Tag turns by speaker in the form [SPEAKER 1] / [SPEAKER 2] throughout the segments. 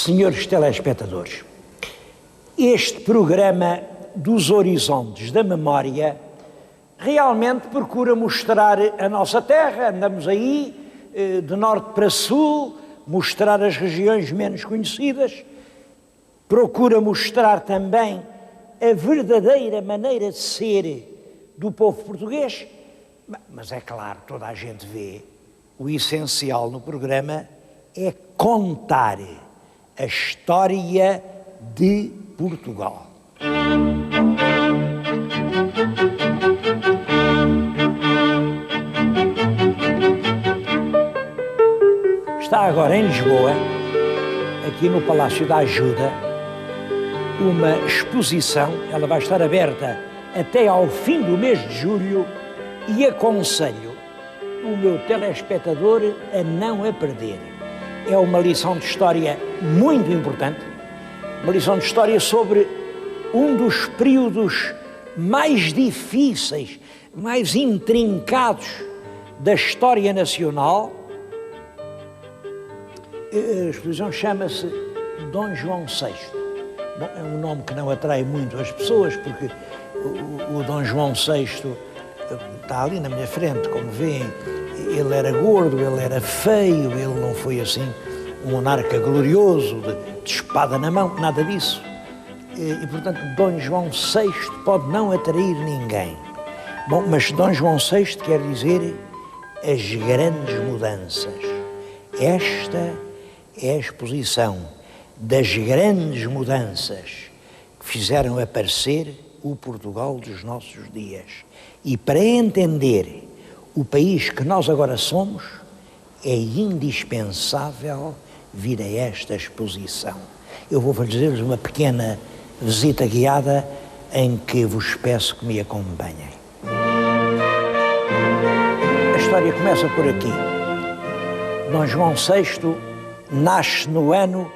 [SPEAKER 1] Senhores telespectadores, este programa dos Horizontes da Memória realmente procura mostrar a nossa terra, andamos aí de norte para sul, mostrar as regiões menos conhecidas, procura mostrar também a verdadeira maneira de ser do povo português, mas é claro, toda a gente vê, o essencial no programa é contar a história de Portugal. Está agora em Lisboa, aqui no Palácio da Ajuda, uma exposição, ela vai estar aberta até ao fim do mês de julho e aconselho o meu telespectador a não a perder. É uma lição de história muito importante, uma lição de história sobre um dos períodos mais difíceis, mais intrincados da história nacional. A exposição chama-se Dom João VI. Bom, é um nome que não atrai muito as pessoas, porque o Dom João VI está ali na minha frente, como veem. Ele era gordo, ele era feio, ele não foi assim um monarca glorioso, de espada na mão, nada disso. E, portanto, Dom João VI pode não atrair ninguém. Bom, mas Dom João VI quer dizer as grandes mudanças. Esta é a exposição das grandes mudanças que fizeram aparecer o Portugal dos nossos dias. E para entender o país que nós agora somos, é indispensável vir a esta exposição. Eu vou fazer-vos uma pequena visita guiada em que vos peço que me acompanhem. A história começa por aqui. Dom João VI nasce no ano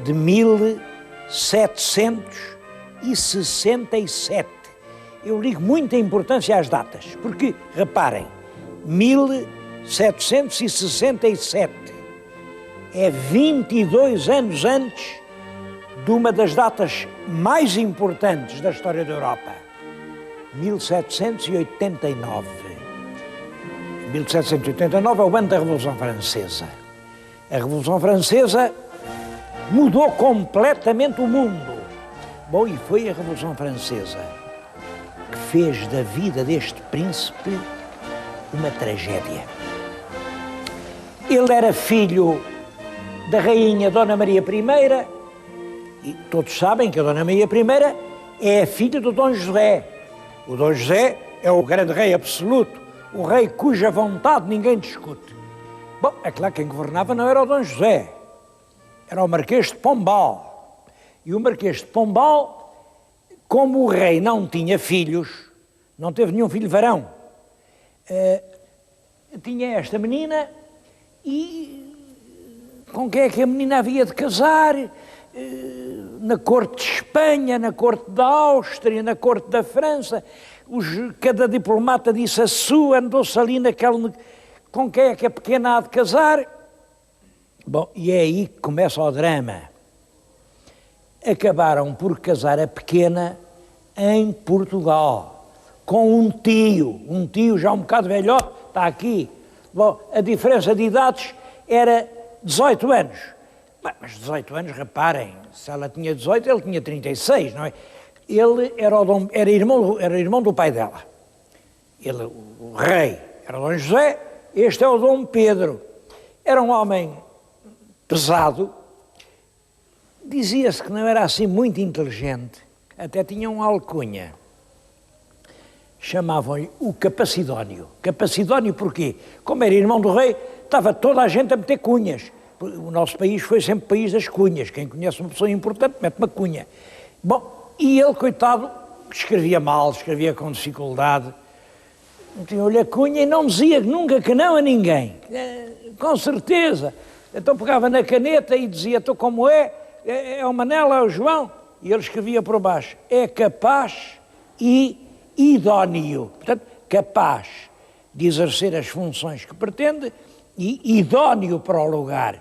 [SPEAKER 1] de 1767. Eu ligo muita importância às datas, porque, reparem, 1767 é 22 anos antes de uma das datas mais importantes da história da Europa, 1789. 1789 é o ano da Revolução Francesa. A Revolução Francesa mudou completamente o mundo. Bom, e foi a Revolução Francesa que fez da vida deste príncipe uma tragédia. Ele era filho da rainha Dona Maria I, e todos sabem que a Dona Maria I é a filha do Dom José. O Dom José é o grande rei absoluto, o rei cuja vontade ninguém discute. Bom, é claro que quem governava não era o Dom José, era o Marquês de Pombal. E o Marquês de Pombal, como o rei não tinha filhos, não teve nenhum filho varão, tinha esta menina e com quem é que a menina havia de casar? Na corte de Espanha, na corte da Áustria, na corte da França, cada diplomata disse a sua, andou-se ali naquele, com quem é que a pequena há de casar? Bom, e é aí que começa o drama. Acabaram por casar a pequena em Portugal, com um tio já um bocado velhote, está aqui. Bom, a diferença de idades era 18 anos. Bem, mas 18 anos, reparem, se ela tinha 18, ele tinha 36, não é? Ele era irmão do pai dela. Ele, o rei, era o Dom José, este é o Dom Pedro. Era um homem pesado, dizia-se que não era assim muito inteligente, até tinha uma alcunha. Chamavam-lhe o Capacidónio. Capacidónio porquê? Como era irmão do rei, estava toda a gente a meter cunhas. O nosso país foi sempre país das cunhas. Quem conhece uma pessoa importante mete uma cunha. Bom, e ele, coitado, escrevia mal, escrevia com dificuldade. Tinha-lhe a cunha e não dizia nunca que não a ninguém. Com certeza. Então pegava na caneta e dizia, então como é o Manela, é o João. E ele escrevia por baixo, é capaz e idóneo, portanto, capaz de exercer as funções que pretende e idóneo para o lugar.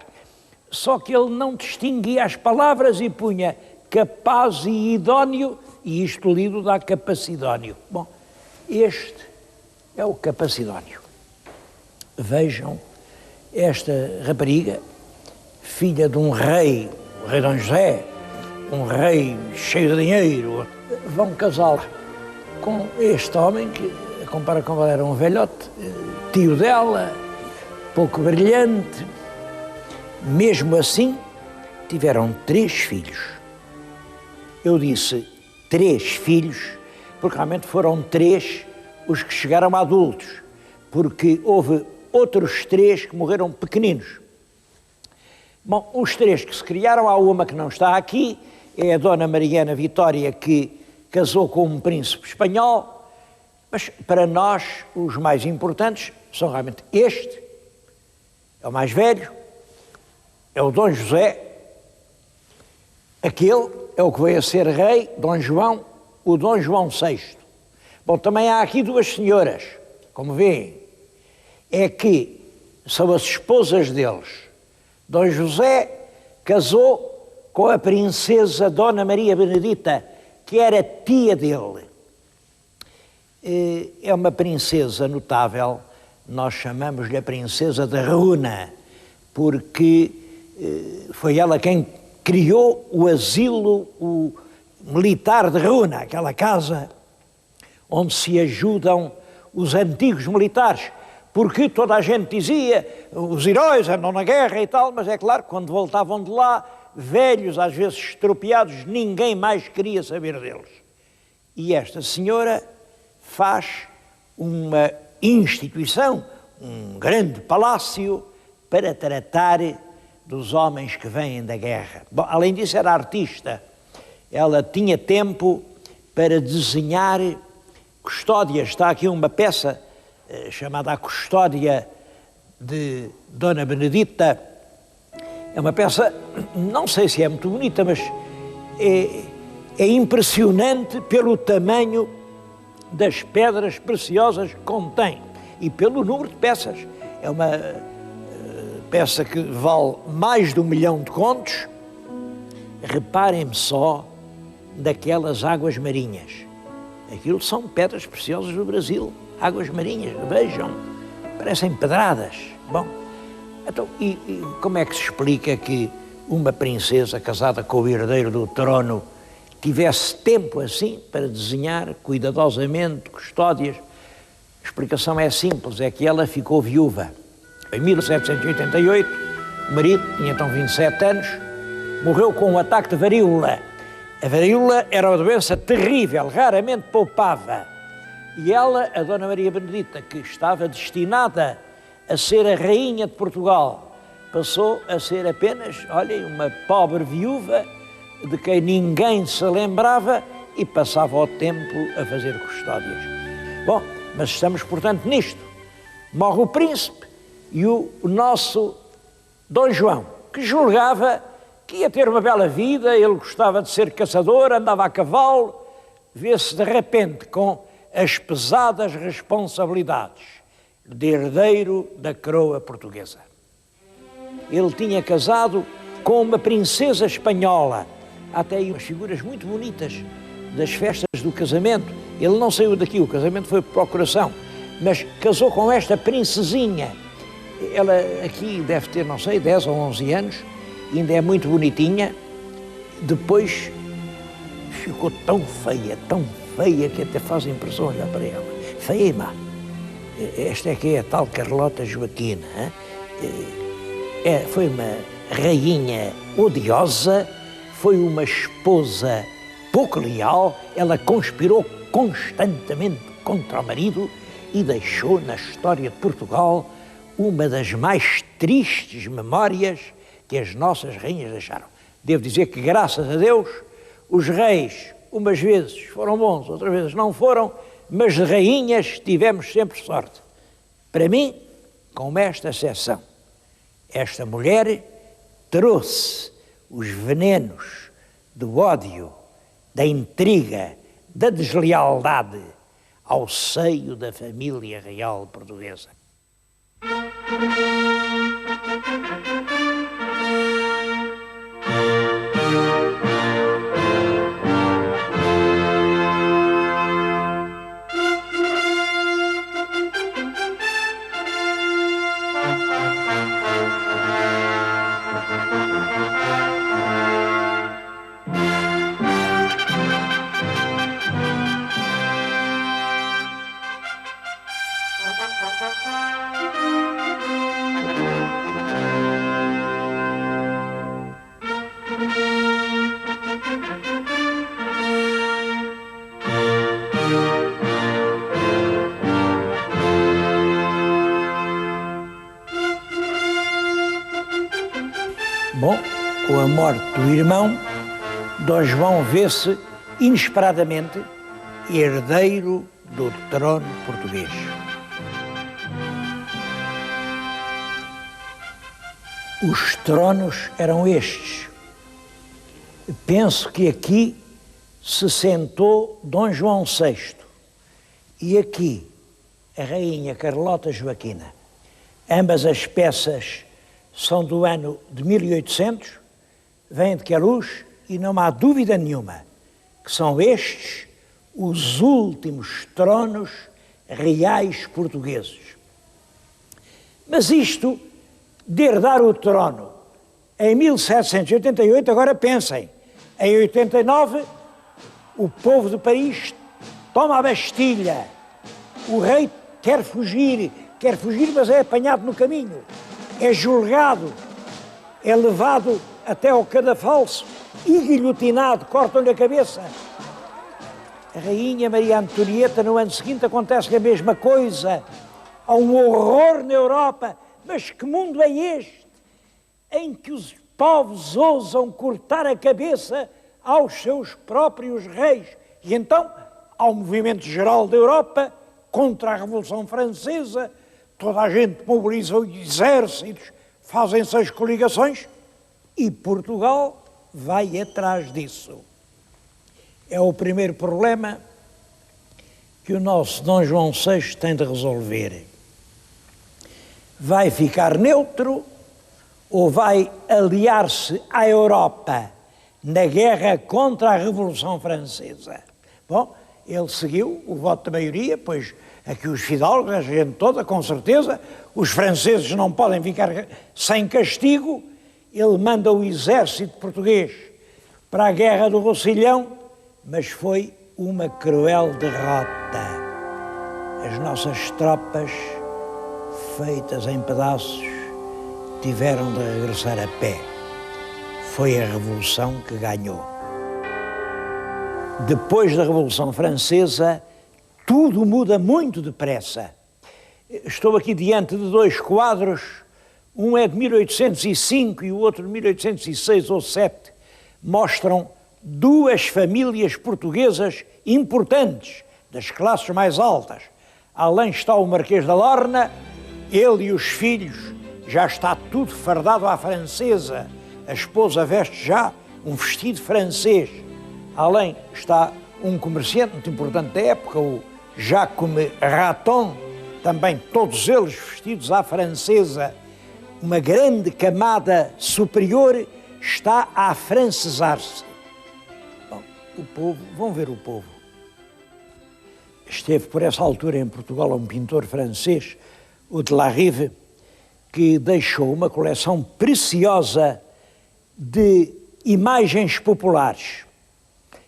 [SPEAKER 1] só que ele não distinguia as palavras e punha capaz e idóneo, e isto lido dá capacidónio. Bom, este é o capacidónio. Vejam esta rapariga, filha de um rei, o rei Dom José, um rei cheio de dinheiro, vão casá-la com este homem que, compara com ele, era um velhote, tio dela, pouco brilhante. Mesmo assim, tiveram 3 filhos. Eu disse 3 filhos, porque realmente foram 3 os que chegaram a adultos, porque houve outros 3 que morreram pequeninos. Bom, os 3 que se criaram, há uma que não está aqui, é a Dona Mariana Vitória, que casou com um príncipe espanhol, mas para nós os mais importantes são realmente este, é o mais velho, é o Dom José, aquele é o que veio a ser rei, Dom João, o Dom João VI. Bom, também há aqui 2 senhoras, como veem, é que são as esposas deles. Dom José casou com a princesa Dona Maria Benedita, que era tia dele. É uma princesa notável, nós chamamos-lhe a princesa de Runa, porque foi ela quem criou o asilo militar de Runa, aquela casa onde se ajudam os antigos militares, porque toda a gente dizia, os heróis andam na guerra e tal, mas é claro, quando voltavam de lá, velhos, às vezes estropiados, ninguém mais queria saber deles. E esta senhora faz uma instituição, um grande palácio, para tratar dos homens que vêm da guerra. Bom, além disso, era artista. Ela tinha tempo para desenhar custódias. Está aqui uma peça chamada A Custódia de Dona Benedita. É uma peça, não sei se é muito bonita, mas é impressionante pelo tamanho das pedras preciosas que contém e pelo número de peças. É uma peça que vale mais de 1 milhão de contos. Reparem-me só daquelas águas marinhas. Aquilo são pedras preciosas do Brasil, águas marinhas, vejam, parecem pedradas. Bom, então, e como é que se explica que uma princesa casada com o herdeiro do trono tivesse tempo assim para desenhar cuidadosamente custódias? A explicação é simples, é que ela ficou viúva. Em 1788, o marido tinha então 27 anos, morreu com um ataque de varíola. A varíola era uma doença terrível, raramente poupava. E ela, a Dona Maria Benedita, que estava destinada a ser a rainha de Portugal, passou a ser apenas, olhem, uma pobre viúva de quem ninguém se lembrava e passava o tempo a fazer custódias. Bom, mas estamos, portanto, nisto. Morre o príncipe e o nosso Dom João, que julgava que ia ter uma bela vida, ele gostava de ser caçador, andava a cavalo, vê-se de repente com as pesadas responsabilidades de herdeiro da coroa portuguesa. Ele tinha casado com uma princesa espanhola, há até aí umas figuras muito bonitas das festas do casamento. Ele não saiu daqui, o casamento foi por procuração, mas casou com esta princesinha. Ela aqui deve ter, não sei, 10 ou 11 anos, ainda é muito bonitinha. Depois ficou tão feia que até faz impressão olhar para ela. Feia e má. Esta é que é a tal Carlota Joaquina. Foi uma rainha odiosa, foi uma esposa pouco leal, ela conspirou constantemente contra o marido e deixou na história de Portugal uma das mais tristes memórias que as nossas rainhas deixaram. Devo dizer que, graças a Deus, os reis, umas vezes foram bons, outras vezes não foram, mas de rainhas tivemos sempre sorte. Para mim, com esta exceção, esta mulher trouxe os venenos do ódio, da intriga, da deslealdade ao seio da família real portuguesa. Bom, com a morte do irmão, Dom João vê-se inesperadamente herdeiro do trono português. Os tronos eram estes. Penso que aqui se sentou Dom João VI e aqui a rainha Carlota Joaquina. Ambas as peças são do ano de 1800, vêm de Queluz e não há dúvida nenhuma que são estes os últimos tronos reais portugueses. Mas isto de herdar o trono em 1788, agora pensem, em 89 o povo do país toma a Bastilha, o rei quer fugir, mas é apanhado no caminho. É julgado, é levado até ao cadafalso e guilhotinado, cortam-lhe a cabeça. A rainha Maria Antonieta, no ano seguinte, acontece a mesma coisa. Há um horror na Europa. Mas que mundo é este em que os povos ousam cortar a cabeça aos seus próprios reis? E então há um movimento geral da Europa contra a Revolução Francesa. Toda a gente mobiliza os exércitos, fazem-se as coligações e Portugal vai atrás disso. É o primeiro problema que o nosso Dom João VI tem de resolver. Vai ficar neutro ou vai aliar-se à Europa na guerra contra a Revolução Francesa? Bom, ele seguiu o voto da maioria, pois aqui os fidalgos, a gente toda, com certeza, os franceses não podem ficar sem castigo. Ele manda o exército português para a Guerra do Roussillon, mas foi uma cruel derrota. As nossas tropas, feitas em pedaços, tiveram de regressar a pé. Foi a Revolução que ganhou. Depois da Revolução Francesa, tudo muda muito depressa. Estou aqui diante de dois quadros, um é de 1805 e o outro de 1806 ou 7, mostram duas famílias portuguesas importantes, das classes mais altas. Além está o Marquês da Lorna, ele e os filhos, já está tudo fardado à francesa. A esposa veste já um vestido francês. Além está um comerciante muito importante da época, o Jacome Raton, também todos eles vestidos à francesa. Uma grande camada superior está a afrancesar-se. Bom, o povo, vão ver o povo. Esteve por essa altura em Portugal um pintor francês, o de La Rive, que deixou uma coleção preciosa de imagens populares.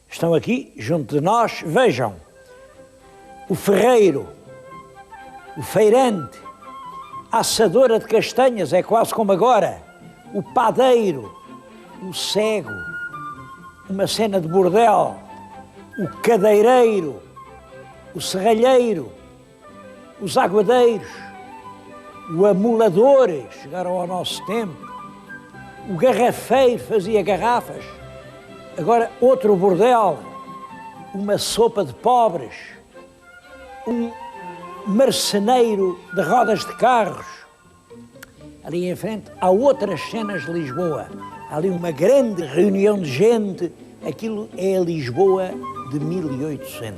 [SPEAKER 1] Estão aqui, junto de nós, vejam, o ferreiro, o feirante, a assadora de castanhas, é quase como agora, o padeiro, o cego, uma cena de bordel, o cadeireiro, o serralheiro, os aguadeiros, o amulador, chegaram ao nosso tempo, o garrafeiro fazia garrafas, agora outro bordel, uma sopa de pobres, um marceneiro de rodas de carros. Ali em frente há outras cenas de Lisboa, há ali uma grande reunião de gente, aquilo é a Lisboa de 1800.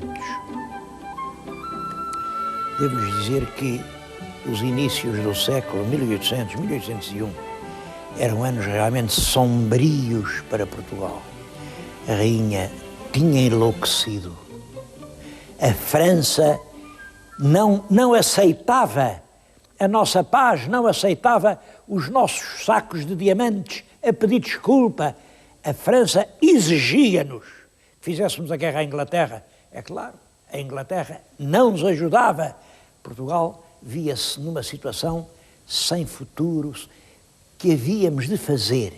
[SPEAKER 1] Devo-lhes dizer que os inícios do século 1800, 1801, eram anos realmente sombrios para Portugal. A rainha tinha enlouquecido. A França não aceitava a nossa paz, não aceitava os nossos sacos de diamantes a pedir desculpa. A França exigia-nos que fizéssemos a guerra à Inglaterra. É claro, a Inglaterra não nos ajudava. Portugal via-se numa situação sem futuro, que havíamos de fazer.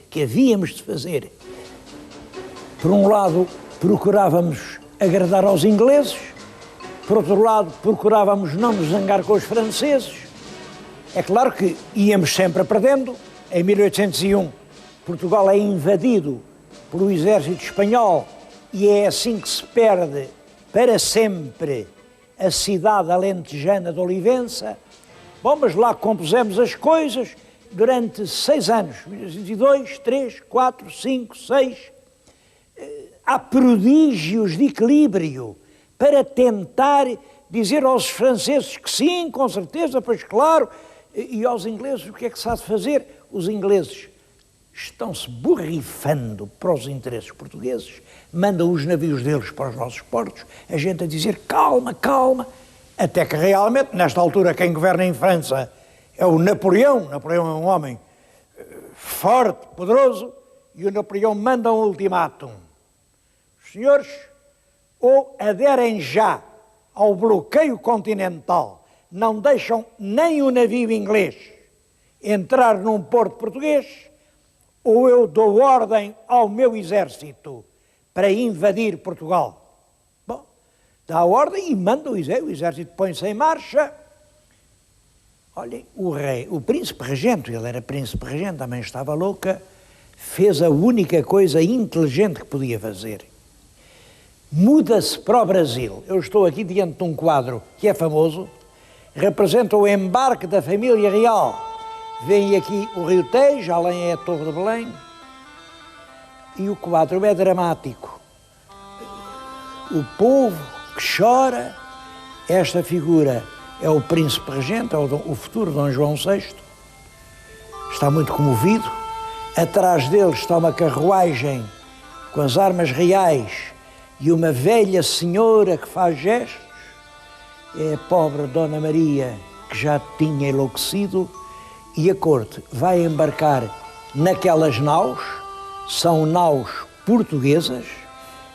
[SPEAKER 1] Por um lado, procurávamos agradar aos ingleses, por outro lado, procurávamos não nos zangar com os franceses. É claro que íamos sempre perdendo. Em 1801, Portugal é invadido pelo exército espanhol e é assim que se perde para sempre a cidade alentejana de Olivença. Bom, mas lá compusemos as coisas durante 6 anos, 1902, 3, 4, 5, 6. Há prodígios de equilíbrio para tentar dizer aos franceses que sim, com certeza, pois claro, e aos ingleses o que é que se há de fazer? Os ingleses estão-se borrifando para os interesses portugueses, mandam os navios deles para os nossos portos, a gente a dizer calma, calma, até que realmente, nesta altura, quem governa em França é o Napoleão. Napoleão é um homem forte, poderoso, e o Napoleão manda um ultimátum. Os senhores ou aderem já ao bloqueio continental, não deixam nem o navio inglês entrar num porto português, ou eu dou ordem ao meu exército para invadir Portugal. Bom, dá a ordem e manda o exército põe-se em marcha. Olhem, o rei, o príncipe regente, ele era príncipe regente, também estava louca, fez a única coisa inteligente que podia fazer. Muda-se para o Brasil. Eu estou aqui diante de um quadro que é famoso, representa o embarque da família real. Vem aqui o Rio Tejo, além é a Torre de Belém, e o quadro é dramático. O povo que chora, esta figura é o príncipe regente, é o futuro Dom João VI, está muito comovido, atrás dele está uma carruagem com as armas reais e uma velha senhora que faz gestos, é a pobre Dona Maria que já tinha enlouquecido, e a corte vai embarcar naquelas naus, são naus portuguesas,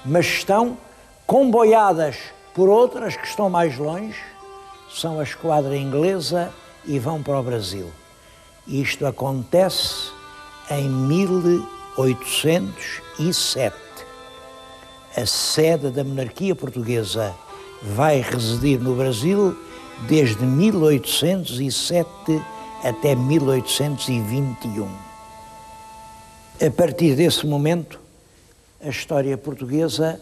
[SPEAKER 1] mas estão comboiadas por outras que estão mais longe, são a esquadra inglesa e vão para o Brasil. Isto acontece em 1807. A sede da monarquia portuguesa vai residir no Brasil desde 1807 até 1821. A partir desse momento, a história portuguesa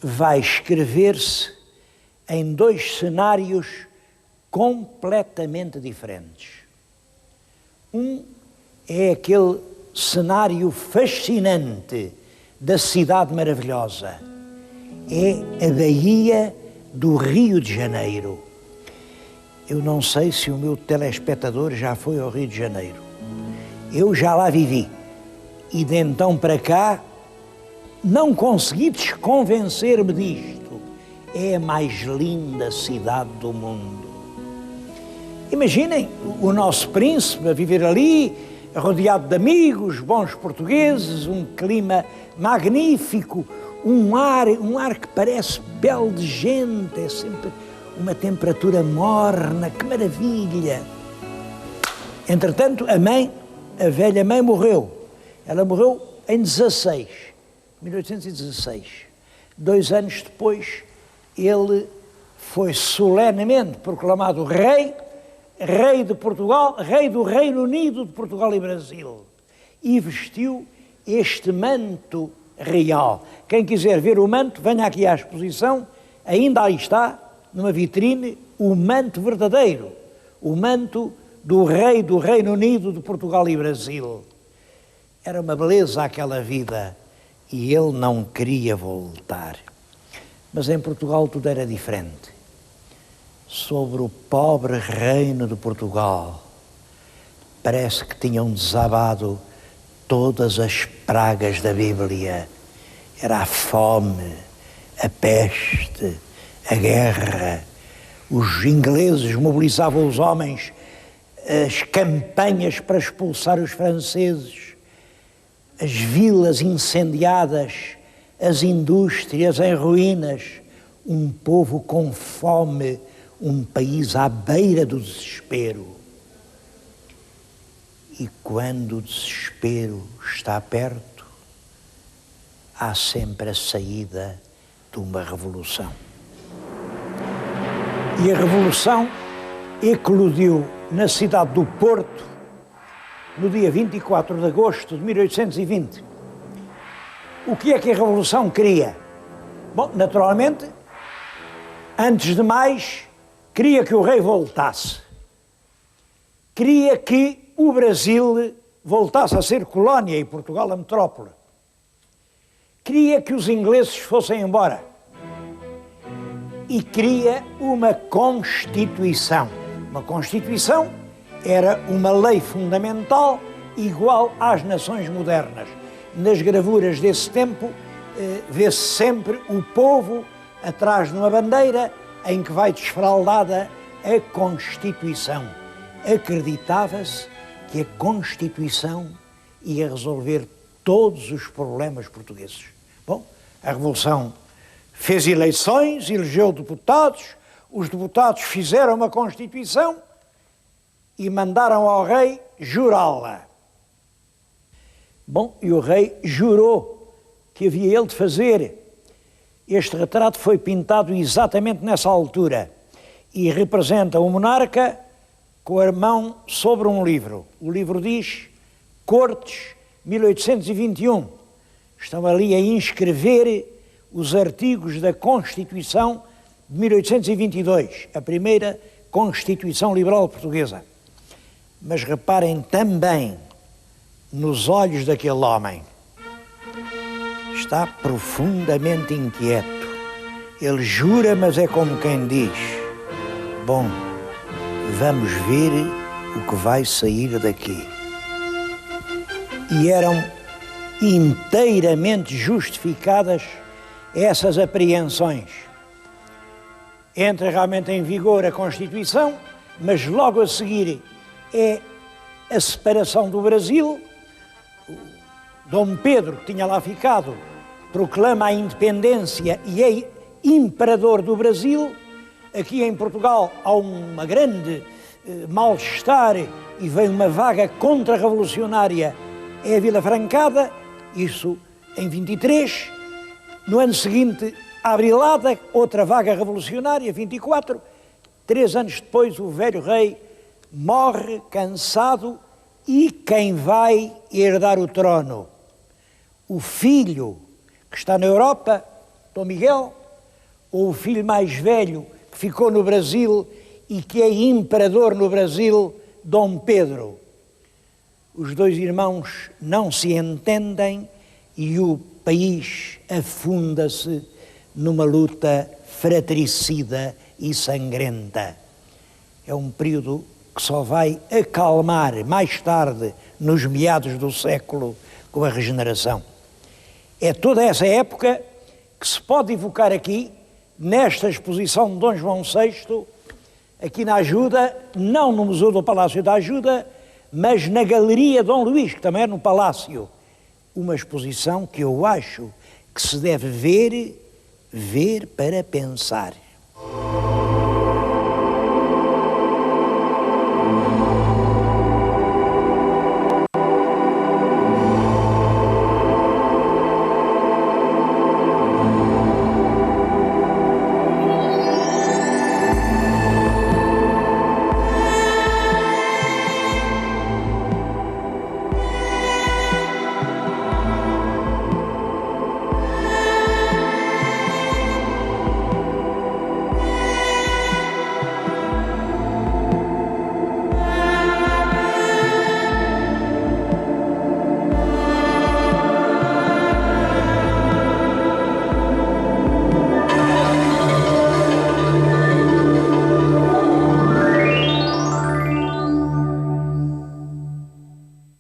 [SPEAKER 1] vai escrever-se em 2 cenários completamente diferentes. Um é aquele cenário fascinante da cidade maravilhosa. É a Baía do Rio de Janeiro. Eu não sei se o meu telespectador já foi ao Rio de Janeiro. Eu já lá vivi. E de então para cá, não consegui desconvencer-me disto. É a mais linda cidade do mundo. Imaginem o nosso príncipe a viver ali, rodeado de amigos, bons portugueses, um clima magnífico, um ar que parece belo de gente, é sempre uma temperatura morna, que maravilha. Entretanto, a velha mãe morreu. Ela morreu em 1816. 2 anos depois, ele foi solenemente proclamado rei de Portugal, rei do Reino Unido de Portugal e Brasil. E vestiu este manto real. Quem quiser ver o manto, venha aqui à exposição, ainda aí está, numa vitrine, o manto verdadeiro, o manto do rei do Reino Unido de Portugal e Brasil. Era uma beleza aquela vida e ele não queria voltar. Mas em Portugal tudo era diferente. Sobre o pobre reino de Portugal, parece que tinham desabado todas as pragas da Bíblia. Era a fome, a peste, a guerra. Os ingleses mobilizavam os homens, as campanhas para expulsar os franceses, as vilas incendiadas, as indústrias em ruínas, um povo com fome, um país à beira do desespero. E quando o desespero está perto, há sempre a saída de uma revolução. E a revolução eclodiu na cidade do Porto no dia 24 de agosto de 1820. O que é que a revolução queria? Bom, naturalmente, antes de mais, queria que o rei voltasse. Queria que o Brasil voltasse a ser colónia e Portugal a metrópole. Queria que os ingleses fossem embora. E queria uma Constituição. Uma Constituição era uma lei fundamental igual às nações modernas. Nas gravuras desse tempo, vê-se sempre o povo atrás de uma bandeira em que vai desfraldada a Constituição. Acreditava-se que a Constituição ia resolver todos os problemas portugueses. Bom, a Revolução fez eleições, elegeu deputados, os deputados fizeram uma Constituição e mandaram ao rei jurá-la. Bom, e o rei jurou que havia ele de fazer. Este retrato foi pintado exatamente nessa altura e representa o monarca com a mão sobre um livro. O livro diz Cortes 1821. Estão ali a inscrever os artigos da Constituição de 1822, a primeira Constituição Liberal Portuguesa. Mas reparem também nos olhos daquele homem. Está profundamente inquieto. Ele jura, mas é como quem diz: bom, vamos ver o que vai sair daqui. E eram inteiramente justificadas essas apreensões. Entra realmente em vigor a Constituição, mas logo a seguir é a separação do Brasil. Dom Pedro, que tinha lá ficado, proclama a independência e é imperador do Brasil. Aqui em Portugal há uma grande mal-estar e vem uma vaga contra-revolucionária, é a Vila Francada, isso em 23. No ano seguinte, a Abrilada, outra vaga revolucionária, 24. 3 anos depois, o velho rei morre cansado e quem vai herdar o trono? O filho que está na Europa, Dom Miguel, ou o filho mais velho que ficou no Brasil e que é imperador no Brasil, Dom Pedro? Os dois irmãos não se entendem e o país afunda-se numa luta fratricida e sangrenta. É um período que só vai acalmar mais tarde, nos meados do século, com a regeneração. É toda essa época que se pode evocar aqui, nesta exposição de Dom João VI, aqui na Ajuda, não no Museu do Palácio da Ajuda, mas na Galeria Dom Luís, que também é no Palácio. Uma exposição que eu acho que se deve ver para pensar.